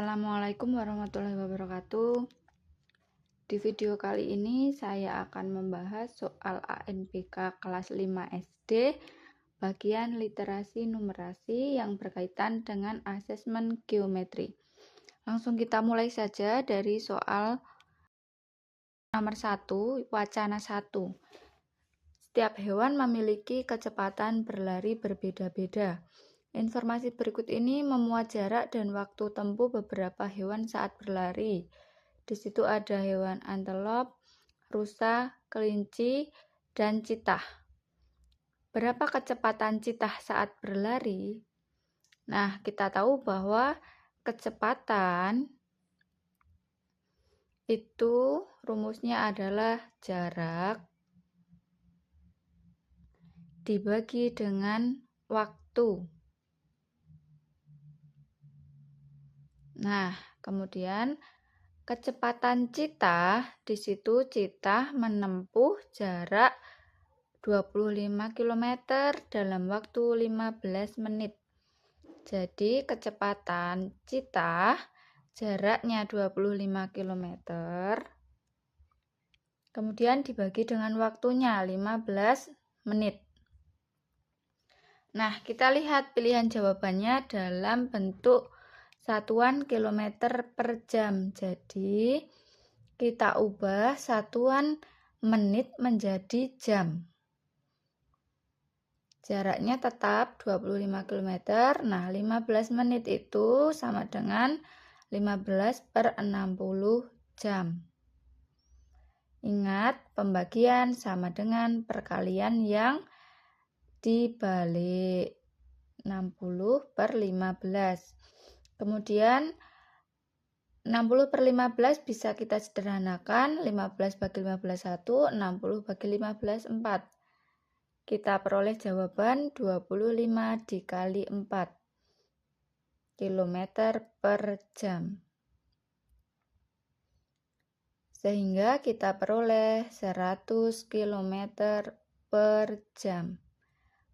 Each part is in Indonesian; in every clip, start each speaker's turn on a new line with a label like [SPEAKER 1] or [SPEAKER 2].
[SPEAKER 1] Assalamualaikum warahmatullahi wabarakatuh. Di video kali ini saya akan membahas soal ANPK kelas 5 SD bagian literasi numerasi yang berkaitan dengan asesmen geometri. Langsung kita mulai saja dari soal nomor 1, wacana 1. Setiap hewan memiliki kecepatan berlari berbeda-beda. Informasi berikut ini memuat jarak dan waktu tempuh beberapa hewan saat berlari. Di situ ada hewan antelop, rusa, kelinci, dan citah. Berapa kecepatan citah saat berlari? Nah, kita tahu bahwa kecepatan itu rumusnya adalah jarak dibagi dengan waktu. Nah, kemudian kecepatan citah, di situ citah menempuh jarak 25 km dalam waktu 15 menit. Jadi kecepatan citah jaraknya 25 km. Kemudian dibagi dengan waktunya 15 menit. Nah, kita lihat pilihan jawabannya dalam bentuk satuan kilometer per jam. Jadi, kita ubah satuan menit menjadi jam. Jaraknya tetap 25 km. Nah, 15 menit itu sama dengan 15 per 60 jam. Ingat, pembagian sama dengan perkalian yang dibalik. 60 per 15. Kemudian 60 per 15 bisa kita sederhanakan. 15 bagi 15 1, 60 bagi 15 4. Kita peroleh jawaban 25 dikali 4 km per jam. Sehingga kita peroleh 100 km per jam.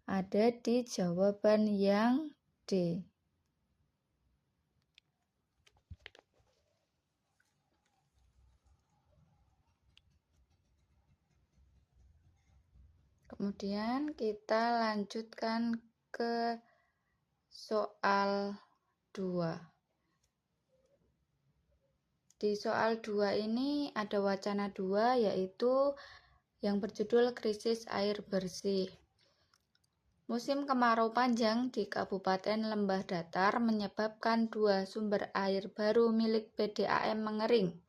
[SPEAKER 1] Ada di jawaban yang D. Kemudian kita lanjutkan ke soal 2. Di soal 2 ini ada wacana 2, yaitu yang berjudul krisis air bersih. Musim kemarau panjang di Kabupaten Lembah Datar menyebabkan 2 sumber air baru milik PDAM mengering.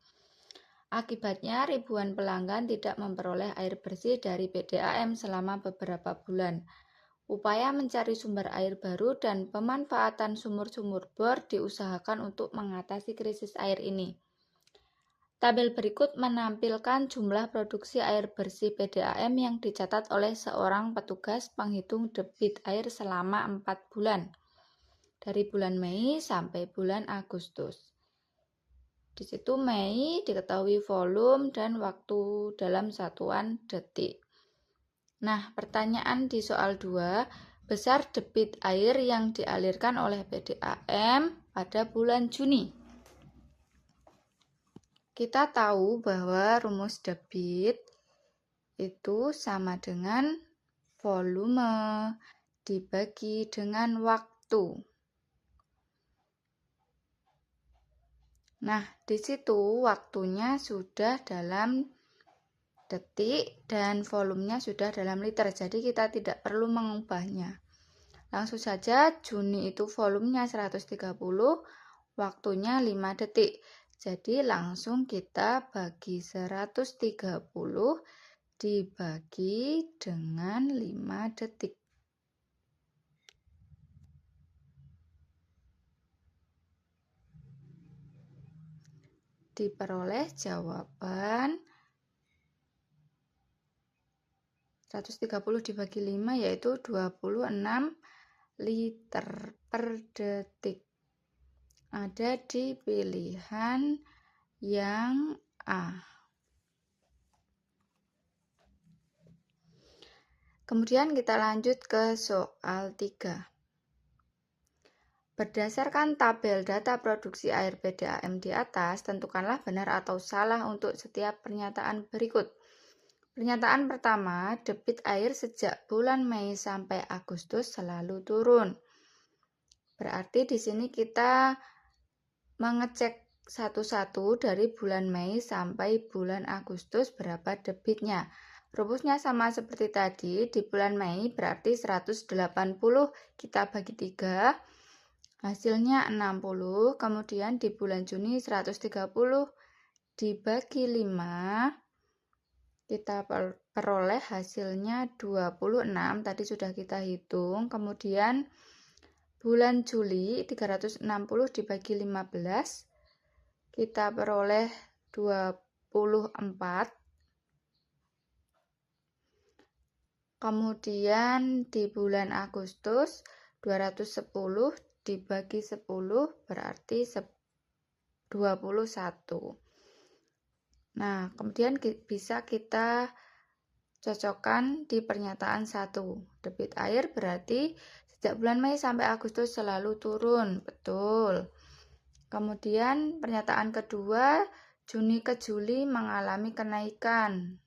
[SPEAKER 1] Akibatnya ribuan pelanggan tidak memperoleh air bersih dari PDAM selama beberapa bulan. Upaya mencari sumber air baru dan pemanfaatan sumur-sumur bor diusahakan untuk mengatasi krisis air ini. Tabel berikut menampilkan jumlah produksi air bersih PDAM yang dicatat oleh seorang petugas penghitung debit air selama 4 bulan, dari bulan Mei sampai bulan Agustus. Di situ Mei diketahui volume dan waktu dalam satuan detik. Nah, pertanyaan di soal 2, besar debit air yang dialirkan oleh PDAM pada bulan Juni. Kita tahu bahwa rumus debit itu sama dengan volume dibagi dengan waktu. Nah, di situ waktunya sudah dalam detik dan volumenya sudah dalam liter. Jadi kita tidak perlu mengubahnya. Langsung saja, Juni itu volumenya 130, waktunya 5 detik. Jadi langsung kita bagi 130 dibagi dengan 5 detik. Diperoleh jawaban 130 dibagi 5 yaitu 26 liter per detik. Ada di pilihan yang A. Kemudian kita lanjut ke soal 3. Berdasarkan tabel data produksi air PDAM di atas, tentukanlah benar atau salah untuk setiap pernyataan berikut. Pernyataan pertama, debit air sejak bulan Mei sampai Agustus selalu turun. Berarti di sini kita mengecek satu-satu dari bulan Mei sampai bulan Agustus berapa debitnya. Rumusnya sama seperti tadi, di bulan Mei berarti 180 kita bagi 3, hasilnya 60, kemudian di bulan Juni 130 dibagi 5, kita peroleh hasilnya 26, tadi sudah kita hitung. Kemudian bulan Juli 360 dibagi 15, kita peroleh 24. Kemudian di bulan Agustus 210 dibagi 10 berarti 21. Nah, kemudian bisa kita cocokkan di pernyataan 1. Debit air berarti sejak bulan Mei sampai Agustus selalu turun. Betul. Kemudian pernyataan kedua, Juni ke Juli mengalami kenaikan.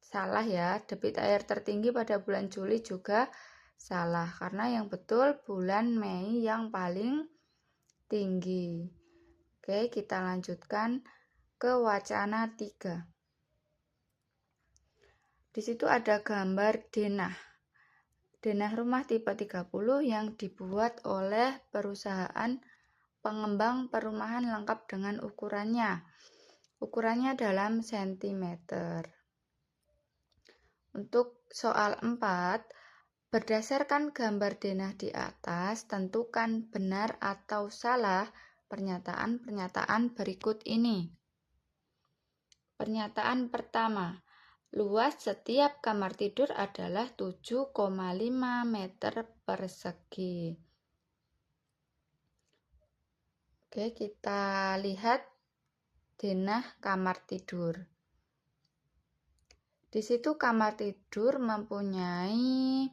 [SPEAKER 1] Salah ya, debit air tertinggi pada bulan Juli juga salah. Karena yang betul bulan Mei yang paling tinggi. Oke, kita lanjutkan ke wacana 3. Di situ ada gambar denah. Denah rumah tipe 30 yang dibuat oleh perusahaan pengembang perumahan lengkap dengan ukurannya. Ukurannya dalam sentimeter. Untuk soal 4, berdasarkan gambar denah di atas, tentukan benar atau salah pernyataan-pernyataan berikut ini. Pernyataan pertama, luas setiap kamar tidur adalah 7,5 meter persegi. Oke, kita lihat denah kamar tidur. Di situ kamar tidur mempunyai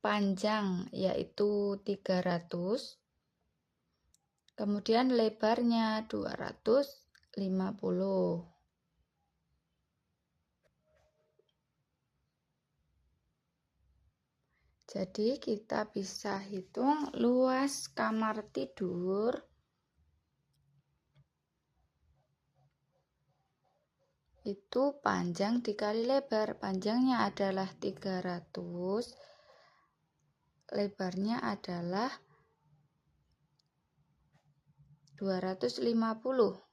[SPEAKER 1] panjang yaitu 300, kemudian lebarnya 250. Jadi kita bisa hitung luas kamar tidur itu panjang dikali lebar. Panjangnya adalah 300, lebarnya adalah 250.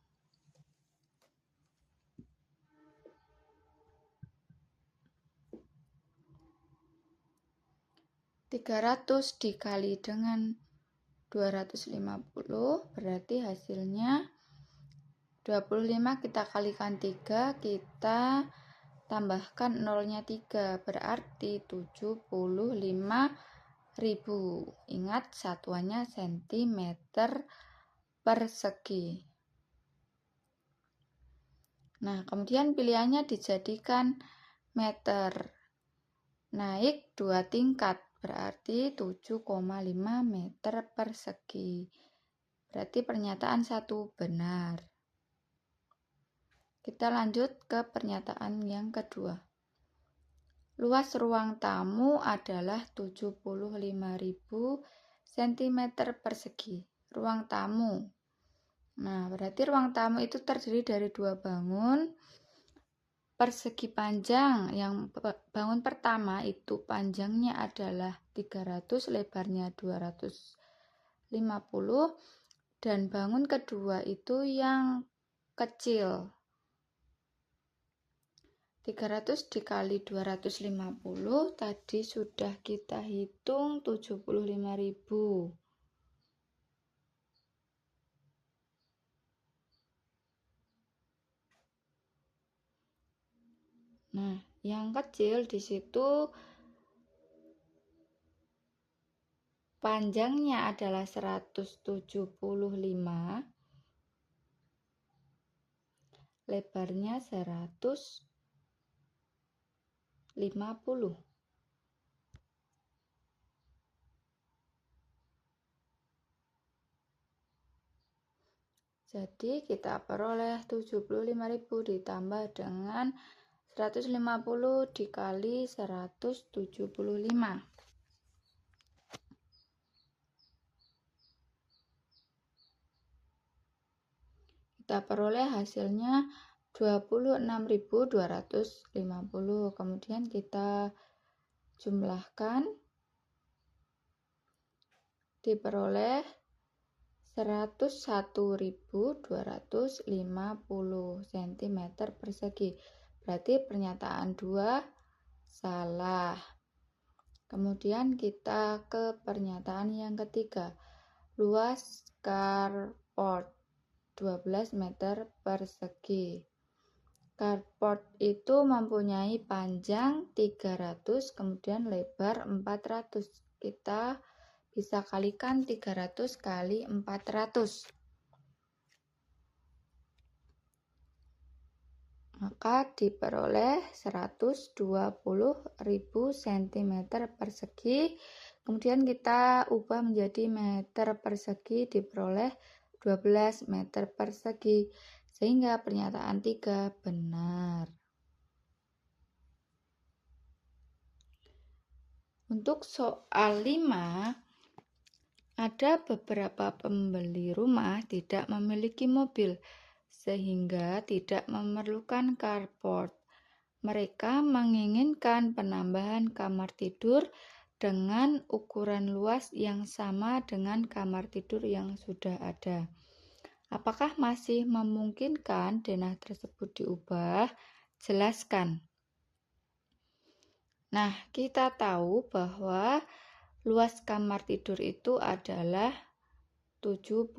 [SPEAKER 1] 300 dikali dengan 250 berarti hasilnya 25, kita kalikan 3, kita tambahkan nolnya 3, berarti 75.000. Ingat satuannya sentimeter persegi. Nah, kemudian pilihannya dijadikan meter. Naik 2 tingkat, berarti 7,5 meter persegi. Berarti pernyataan 1 benar. Kita lanjut ke pernyataan yang kedua. Luas ruang tamu adalah 75.000 cm persegi. Ruang tamu. Nah, berarti ruang tamu itu terdiri dari 2 bangun. Persegi panjang, yang bangun pertama itu panjangnya adalah 300, lebarnya 250. Dan bangun kedua itu yang kecil. 300 dikali 250 tadi sudah kita hitung 75.000. Nah, yang kecil di situ panjangnya adalah 175, lebarnya 150. Jadi kita peroleh 75.000 ditambah dengan 150 dikali 175. Kita peroleh hasilnya 26.250. Kemudian kita jumlahkan, diperoleh 101.250 cm persegi. Berarti pernyataan 2 salah. Kemudian kita ke pernyataan yang ketiga. Luas carport 12 meter persegi. Carport itu mempunyai panjang 300, kemudian lebar 400. Kita bisa kalikan 300 kali 400. Maka diperoleh 120.000 cm persegi. Kemudian kita ubah menjadi meter persegi, diperoleh 12 meter persegi. Sehingga pernyataan 3 benar. Untuk soal 5, ada beberapa pembeli rumah tidak memiliki mobil, sehingga tidak memerlukan carport. Mereka menginginkan penambahan kamar tidur dengan ukuran luas yang sama dengan kamar tidur yang sudah ada. Apakah masih memungkinkan denah tersebut diubah? Jelaskan. Nah, kita tahu bahwa luas kamar tidur itu adalah 75.000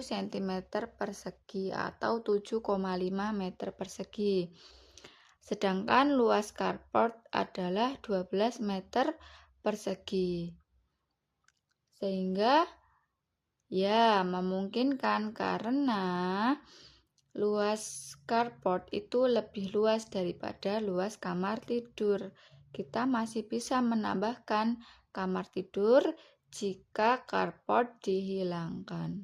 [SPEAKER 1] cm persegi atau 7,5 meter persegi. Sedangkan luas carport adalah 12 meter persegi. Sehingga ya memungkinkan karena luas carport itu lebih luas daripada luas kamar tidur. Kita masih bisa menambahkan kamar tidur jika carport dihilangkan.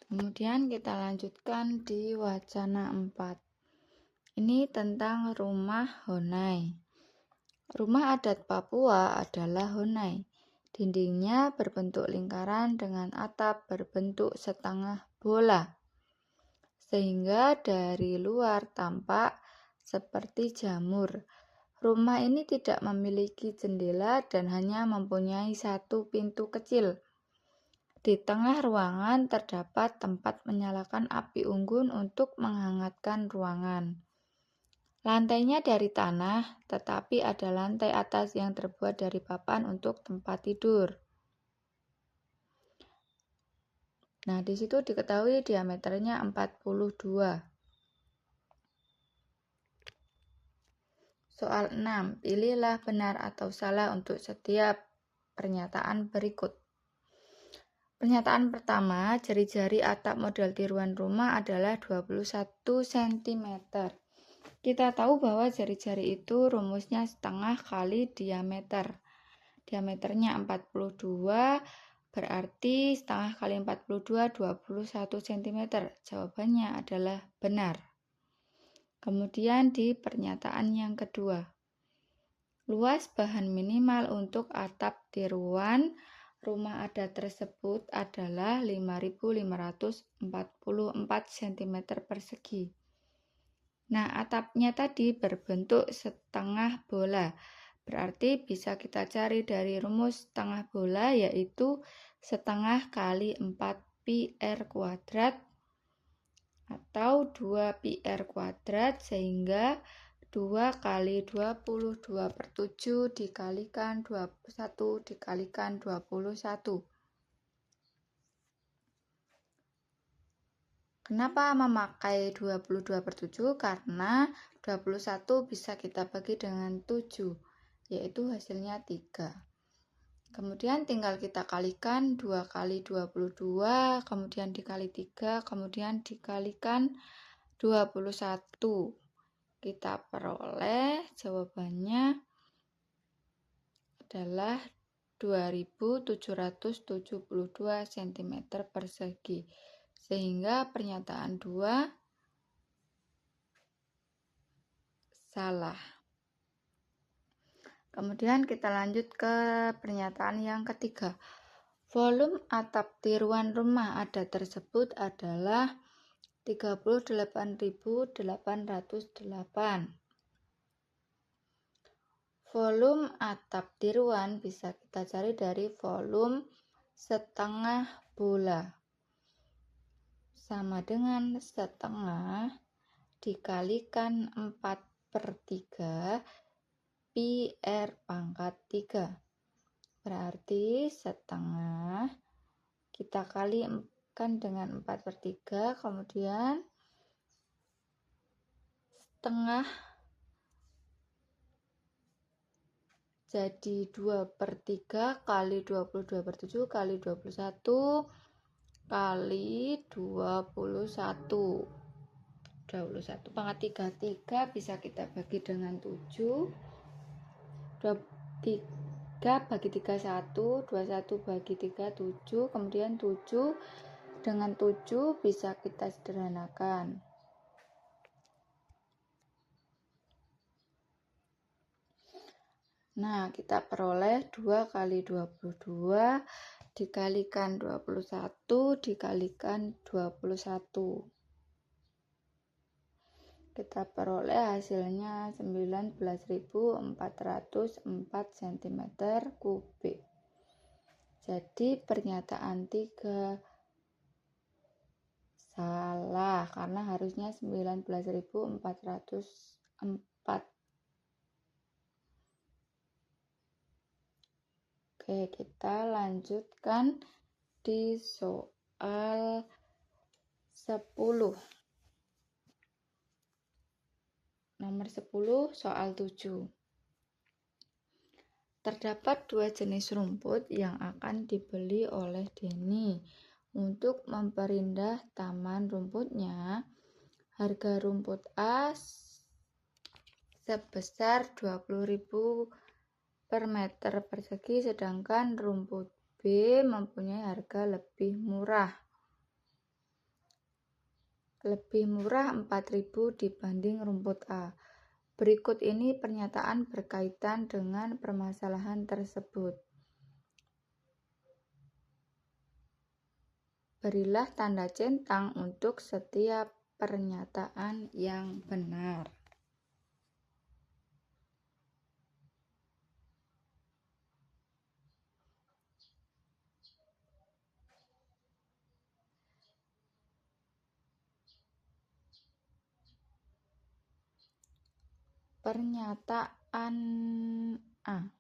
[SPEAKER 1] Kemudian kita lanjutkan di wacana 4. Ini tentang rumah Honai. Rumah adat Papua adalah Honai. Dindingnya berbentuk lingkaran dengan atap berbentuk setengah bola, sehingga dari luar tampak seperti jamur. Rumah ini tidak memiliki jendela dan hanya mempunyai satu pintu kecil. Di tengah ruangan terdapat tempat menyalakan api unggun untuk menghangatkan ruangan. Lantainya dari tanah, tetapi ada lantai atas yang terbuat dari papan untuk tempat tidur. Nah, di situ diketahui diameternya 42. Soal 6. Pilihlah benar atau salah untuk setiap pernyataan berikut. Pernyataan pertama, jari-jari atap model tiruan rumah adalah 21 cm. Kita tahu bahwa jari-jari itu rumusnya setengah kali diameter. Diameternya 42, berarti setengah kali 42, 21 cm. Jawabannya adalah benar. Kemudian di pernyataan yang kedua. Luas bahan minimal untuk atap tiruan rumah adat tersebut adalah 5.544 cm persegi. Nah, atapnya tadi berbentuk setengah bola. Berarti bisa kita cari dari rumus setengah bola, yaitu setengah kali 4 pi r kuadrat atau 2 pi r kuadrat, sehingga 2 kali 22/7 dikalikan 21 dikalikan 21. Kenapa memakai 22/7? Karena 21 bisa kita bagi dengan 7, yaitu hasilnya 3. Kemudian tinggal kita kalikan 2 kali 22, kemudian dikali 3, kemudian dikalikan 21. Kita peroleh jawabannya adalah 2772 cm persegi, sehingga pernyataan 2 salah. Kemudian kita lanjut ke pernyataan yang ketiga. Volume atap tiruan rumah adat tersebut adalah 38.808. Volume atap tiruan bisa kita cari dari volume setengah bola. Sama dengan setengah dikalikan 4/3 pi R pangkat 3. Berarti setengah kita kalikan dengan 4/3, kemudian setengah jadi 2/3 kali 22/7 kali 21 kali 21 pangkat 3 bisa kita bagi dengan 7. 3 bagi 3 1, 21 bagi 3 7, kemudian 7 dengan 7 bisa kita sederhanakan. Nah, kita peroleh 2 kali 22 dikalikan 21 dikalikan 21. Kita peroleh hasilnya 19.404 cm3. Jadi pernyataan 3 salah karena harusnya 19.404. Oke, kita lanjutkan di soal 10. Nomor 10, soal 7. Terdapat 2 jenis rumput yang akan dibeli oleh Denny. Untuk memperindah taman rumputnya, harga rumput A sebesar 20.000 per meter persegi, sedangkan rumput B mempunyai harga lebih murah 4.000 dibanding rumput A. Berikut ini pernyataan berkaitan dengan permasalahan tersebut. Berilah tanda centang untuk setiap pernyataan yang benar. Pernyataan A.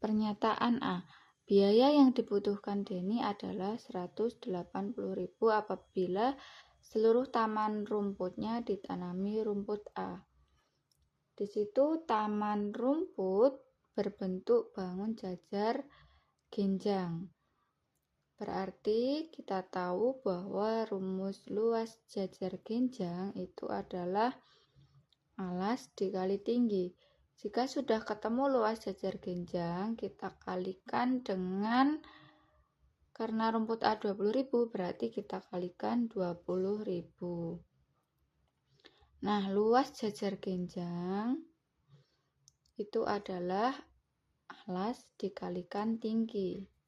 [SPEAKER 1] Pernyataan A. Biaya yang dibutuhkan Denny adalah 180.000 apabila seluruh taman rumputnya ditanami rumput A. Di situ taman rumput berbentuk bangun jajar genjang. Berarti kita tahu bahwa rumus luas jajar genjang itu adalah alas dikali tinggi. Jika sudah ketemu luas jajar genjang, kita kalikan dengan, karena rumput A 20.000, berarti kita kalikan 20.000. Nah, luas jajar genjang itu adalah alas dikalikan tinggi.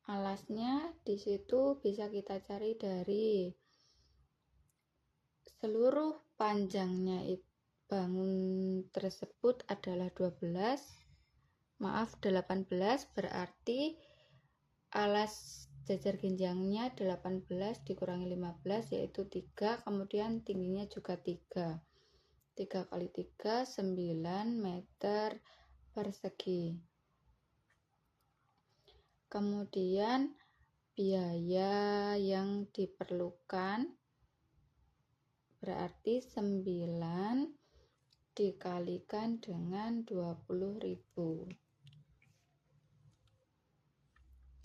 [SPEAKER 1] Alasnya di situ bisa kita cari dari seluruh panjangnya bangun tersebut adalah 18, berarti alas jajar genjangnya 18 dikurangi 15 yaitu 3, kemudian tingginya juga 3. 3 kali 3 9 meter persegi. Kemudian biaya yang diperlukan berarti 9 dikalikan dengan 20.000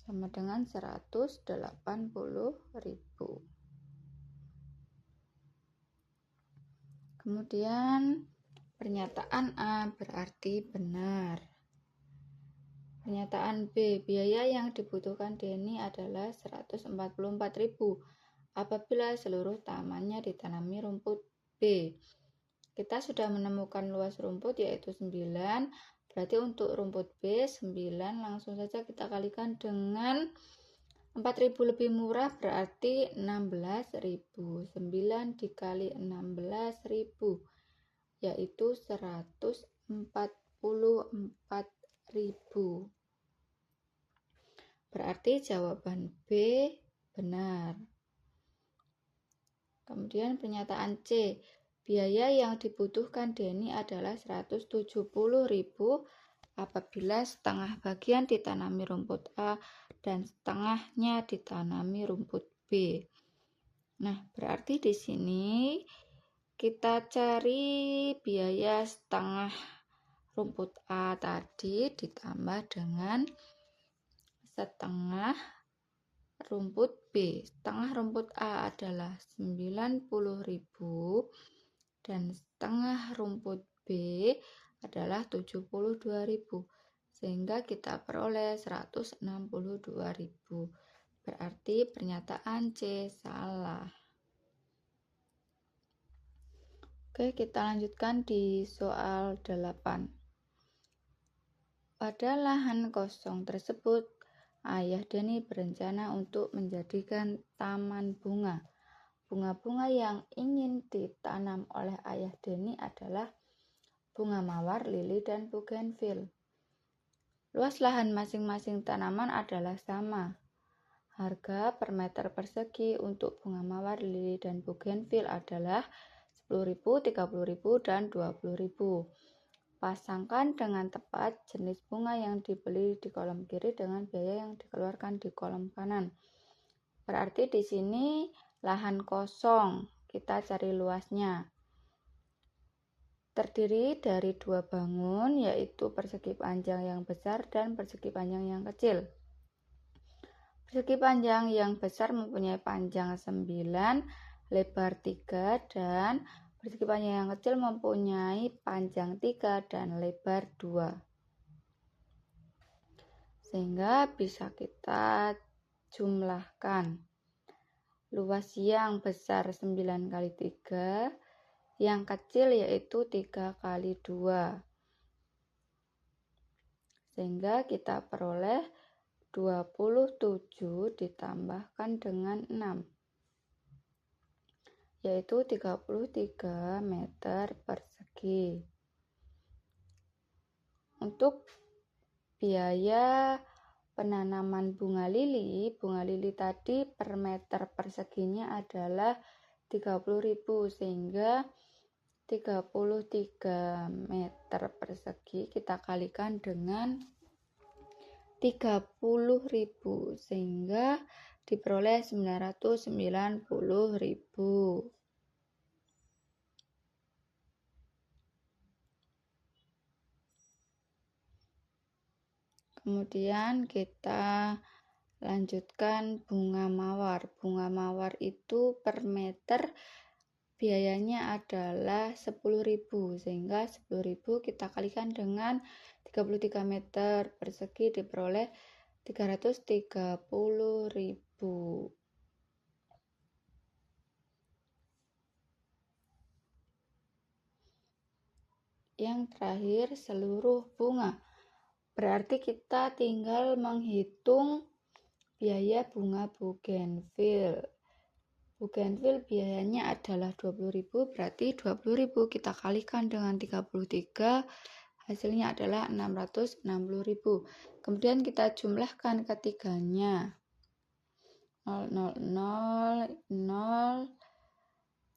[SPEAKER 1] sama dengan 180.000. Kemudian pernyataan A berarti benar. Pernyataan B, biaya yang dibutuhkan Denny adalah 144.000 apabila seluruh tamannya ditanami rumput B. Kita sudah menemukan luas rumput yaitu 9, berarti untuk rumput B 9 langsung saja kita kalikan dengan 4.000 lebih murah berarti 16.000. 9 dikali 16.000 yaitu 144.000. Berarti jawaban B benar. Kemudian pernyataan C, biaya yang dibutuhkan Denny adalah 170.000 apabila setengah bagian ditanami rumput A dan setengahnya ditanami rumput B. Nah, berarti di sini kita cari biaya setengah rumput A tadi ditambah dengan setengah rumput B. Setengah rumput A adalah 90.000 dan setengah rumput B adalah 72.000. Sehingga kita peroleh 162.000. Berarti pernyataan C salah. Oke, kita lanjutkan di soal 8. Pada lahan kosong tersebut, Ayah Denny berencana untuk menjadikan taman bunga. Bunga-bunga yang ingin ditanam oleh Ayah Denny adalah bunga mawar, lili, dan bougainville. Luas lahan masing-masing tanaman adalah sama. Harga per meter persegi untuk bunga mawar, lili, dan bougainville adalah 10.000, 30.000, dan 20.000. Pasangkan dengan tepat jenis bunga yang dibeli di kolom kiri dengan biaya yang dikeluarkan di kolom kanan. Berarti di sini lahan kosong, kita cari luasnya. Terdiri dari 2 bangun, yaitu persegi panjang yang besar dan persegi panjang yang kecil. Persegi panjang yang besar mempunyai panjang 9, lebar 3, dan persegi panjang yang kecil mempunyai panjang 3 dan lebar 2. Sehingga bisa kita jumlahkan. Luas yang besar 9 kali 3, yang kecil yaitu 3 kali 2. Sehingga kita peroleh 27 ditambahkan dengan 6. Yaitu 33 meter persegi. Untuk biaya penanaman bunga lili tadi per meter perseginya adalah 30.000 sehingga 33 meter persegi kita kalikan dengan 30.000 sehingga diperoleh 990.000. Kemudian kita lanjutkan bunga mawar. Bunga mawar itu per meter biayanya adalah 10.000 sehingga 10.000 kita kalikan dengan 33 meter persegi diperoleh 330.000. Yang terakhir seluruh bunga. Berarti kita tinggal menghitung biaya bunga bougainville. Bougainville biayanya adalah 20.000, berarti 20.000 kita kalikan dengan 33, hasilnya adalah 660.000. Kemudian kita jumlahkan ketiganya. 0, 0, 0, 0,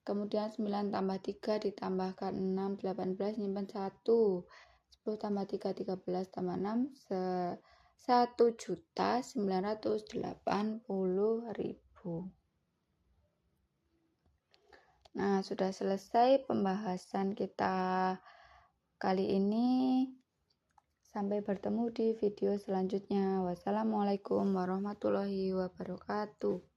[SPEAKER 1] kemudian 9 tambah 3 ditambahkan 6, 18, nyimpan 1. 10 tambah 3, 13 tambah 6, 1.980.000. Nah, sudah selesai pembahasan kita kali ini. Sampai bertemu di video selanjutnya. Wassalamualaikum warahmatullahi wabarakatuh.